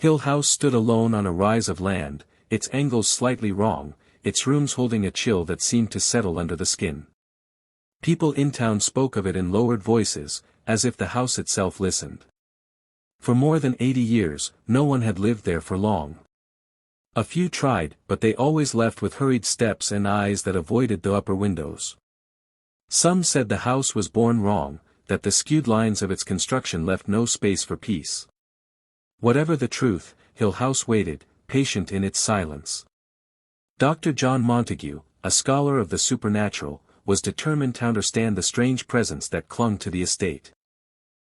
Hill House stood alone on a rise of land, its angles slightly wrong, its rooms holding a chill that seemed to settle under the skin. People in town spoke of it in lowered voices, as if the house itself listened. For more than 80 years, no one had lived there for long. A few tried, but they always left with hurried steps and eyes that avoided the upper windows. Some said the house was born wrong, that the skewed lines of its construction left no space for peace. Whatever the truth, Hill House waited, patient in its silence. Dr. John Montague, a scholar of the supernatural, was determined to understand the strange presence that clung to the estate.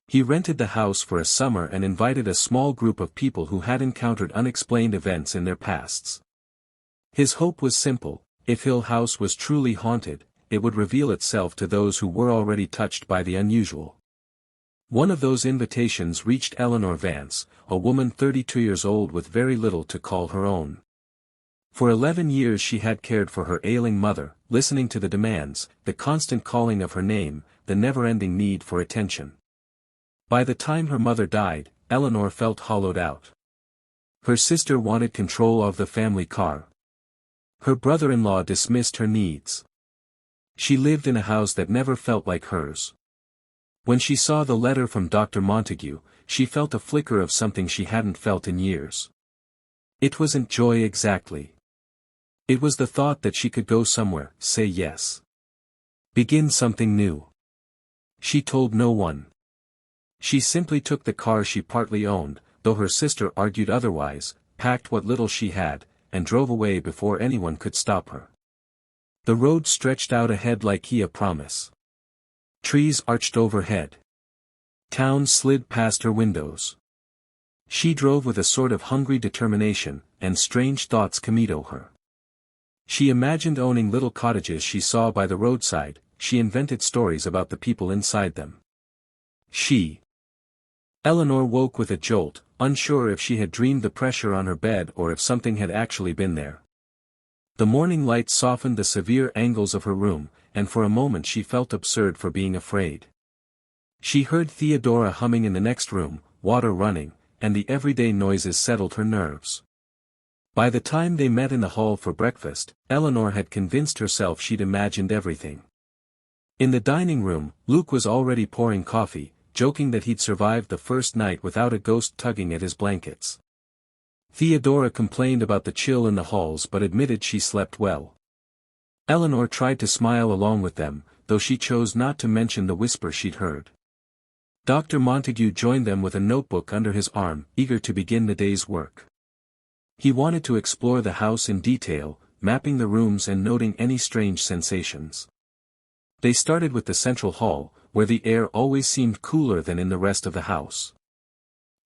He rented the house for a summer and invited a small group of people who had encountered unexplained events in their pasts. His hope was simple: if Hill House was truly haunted, it would reveal itself to those who were already touched by the unusual. One of those invitations reached Eleanor Vance, a woman 32 years old with very little to call her own. For 11 years she had cared for her ailing mother, listening to the demands, the constant calling of her name, the never-ending need for attention. By the time her mother died, Eleanor felt hollowed out. Her sister wanted control of the family car. Her brother-in-law dismissed her needs. She lived in a house that never felt like hers. When she saw the letter from Dr. Montague, she felt a flicker of something she hadn't felt in years. It wasn't joy exactly. It was the thought that she could go somewhere, say yes. Begin something new. She told no one. She simply took the car she partly owned, though her sister argued otherwise, packed what little she had, and drove away before anyone could stop her. The road stretched out ahead like a promise. Trees arched overhead. Town slid past her windows. She drove with a sort of hungry determination, and strange thoughts commito her. She imagined owning little cottages she saw by the roadside, she invented stories about the people inside them. Eleanor woke with a jolt, unsure if she had dreamed the pressure on her bed or if something had actually been there. The morning light softened the severe angles of her room, and for a moment she felt absurd for being afraid. She heard Theodora humming in the next room, water running, and the everyday noises settled her nerves. By the time they met in the hall for breakfast, Eleanor had convinced herself she'd imagined everything. In the dining room, Luke was already pouring coffee, joking that he'd survived the first night without a ghost tugging at his blankets. Theodora complained about the chill in the halls but admitted she slept well. Eleanor tried to smile along with them, though she chose not to mention the whisper she'd heard. Dr. Montague joined them with a notebook under his arm, eager to begin the day's work. He wanted to explore the house in detail, mapping the rooms and noting any strange sensations. They started with the central hall, where the air always seemed cooler than in the rest of the house.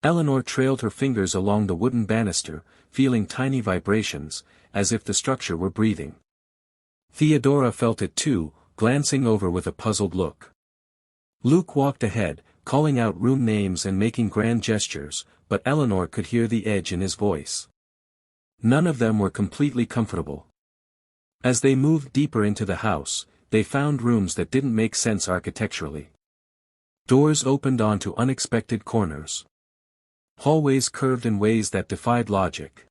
Eleanor trailed her fingers along the wooden banister, feeling tiny vibrations, as if the structure were breathing. Theodora felt it too, glancing over with a puzzled look. Luke walked ahead, calling out room names and making grand gestures, but Eleanor could hear the edge in his voice. None of them were completely comfortable. As they moved deeper into the house, they found rooms that didn't make sense architecturally. Doors opened onto unexpected corners. Hallways curved in ways that defied logic.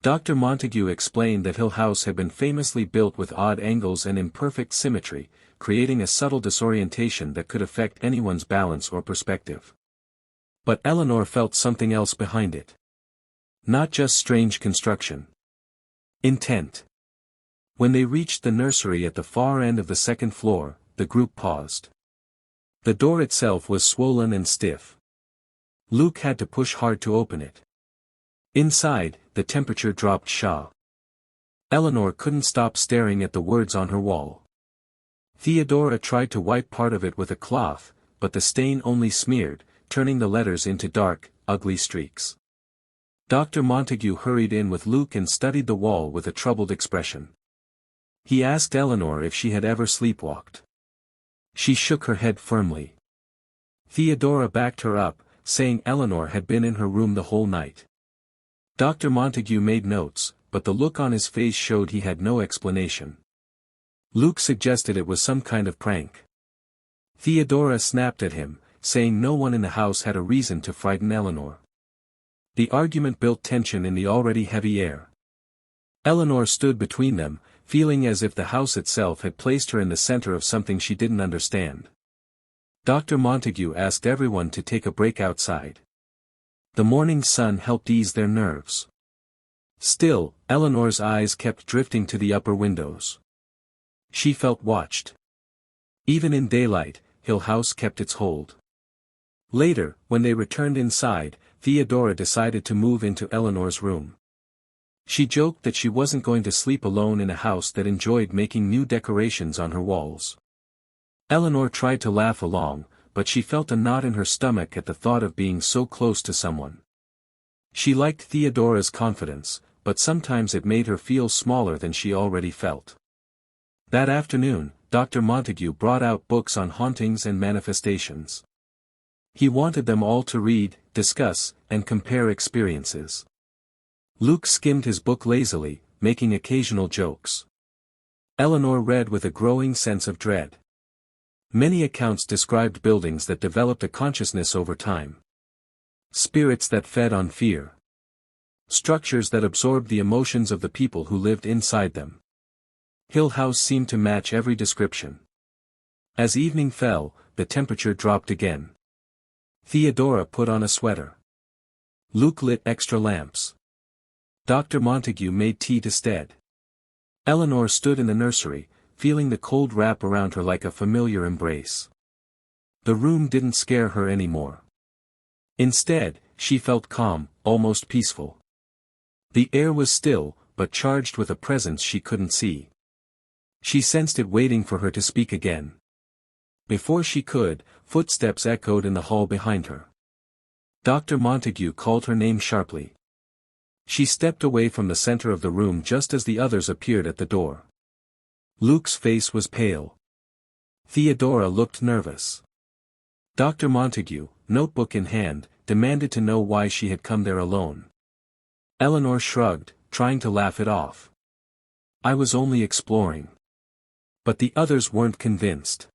Dr. Montague explained that Hill House had been famously built with odd angles and imperfect symmetry, creating a subtle disorientation that could affect anyone's balance or perspective. But Eleanor felt something else behind it. Not just strange construction. Intent. When they reached the nursery at the far end of the second floor, the group paused. The door itself was swollen and stiff. Luke had to push hard to open it. Inside, the temperature dropped sharp. Eleanor couldn't stop staring at the words on her wall. Theodora tried to wipe part of it with a cloth, but the stain only smeared, turning the letters into dark, ugly streaks. Dr. Montague hurried in with Luke and studied the wall with a troubled expression. He asked Eleanor if she had ever sleepwalked. She shook her head firmly. Theodora backed her up, saying Eleanor had been in her room the whole night. Dr. Montague made notes, but the look on his face showed he had no explanation. Luke suggested it was some kind of prank. Theodora snapped at him, saying no one in the house had a reason to frighten Eleanor. The argument built tension in the already heavy air. Eleanor stood between them, feeling as if the house itself had placed her in the center of something she didn't understand. Dr. Montague asked everyone to take a break outside. The morning sun helped ease their nerves. Still, Eleanor's eyes kept drifting to the upper windows. She felt watched. Even in daylight, Hill House kept its hold. Later, when they returned inside, Theodora decided to move into Eleanor's room. She joked that she wasn't going to sleep alone in a house that enjoyed making new decorations on her walls. Eleanor tried to laugh along, but she felt a knot in her stomach at the thought of being so close to someone. She liked Theodora's confidence, but sometimes it made her feel smaller than she already felt. That afternoon, Dr. Montague brought out books on hauntings and manifestations. He wanted them all to read, discuss, and compare experiences. Luke skimmed his book lazily, making occasional jokes. Eleanor read with a growing sense of dread. Many accounts described buildings that developed a consciousness over time. Spirits that fed on fear. Structures that absorbed the emotions of the people who lived inside them. Hill House seemed to match every description. As evening fell, the temperature dropped again. Theodora put on a sweater. Luke lit extra lamps. Dr. Montague made tea to stead. Eleanor stood in the nursery, feeling the cold wrap around her like a familiar embrace. The room didn't scare her anymore. Instead, she felt calm, almost peaceful. The air was still, but charged with a presence she couldn't see. She sensed it waiting for her to speak again. Before she could, footsteps echoed in the hall behind her. Dr. Montague called her name sharply. She stepped away from the center of the room just as the others appeared at the door. Luke's face was pale. Theodora looked nervous. Dr. Montague, notebook in hand, demanded to know why she had come there alone. Eleanor shrugged, trying to laugh it off. I was only exploring. But the others weren't convinced.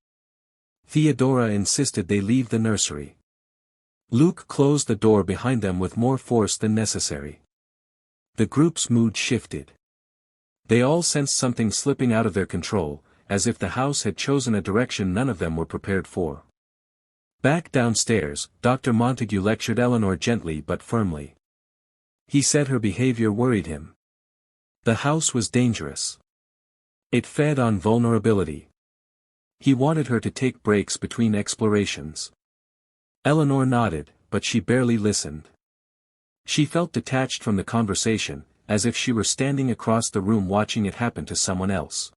Theodora insisted they leave the nursery. Luke closed the door behind them with more force than necessary. The group's mood shifted. They all sensed something slipping out of their control, as if the house had chosen a direction none of them were prepared for. Back downstairs, Dr. Montague lectured Eleanor gently but firmly. He said her behavior worried him. The house was dangerous. It fed on vulnerability. He wanted her to take breaks between explorations. Eleanor nodded, but she barely listened. She felt detached from the conversation, as if she were standing across the room watching it happen to someone else.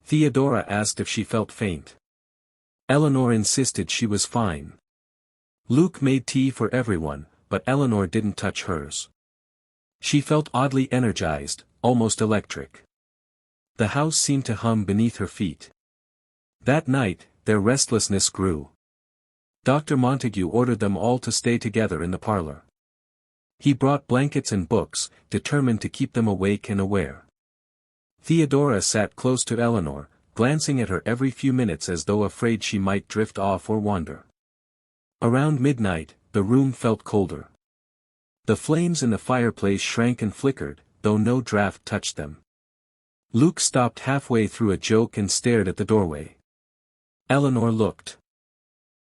Theodora asked if she felt faint. Eleanor insisted she was fine. Luke made tea for everyone, but Eleanor didn't touch hers. She felt oddly energized, almost electric. The house seemed to hum beneath her feet. That night, their restlessness grew. Dr. Montague ordered them all to stay together in the parlor. He brought blankets and books, determined to keep them awake and aware. Theodora sat close to Eleanor, glancing at her every few minutes as though afraid she might drift off or wander. Around midnight, the room felt colder. The flames in the fireplace shrank and flickered, though no draft touched them. Luke stopped halfway through a joke and stared at the doorway. Eleanor looked.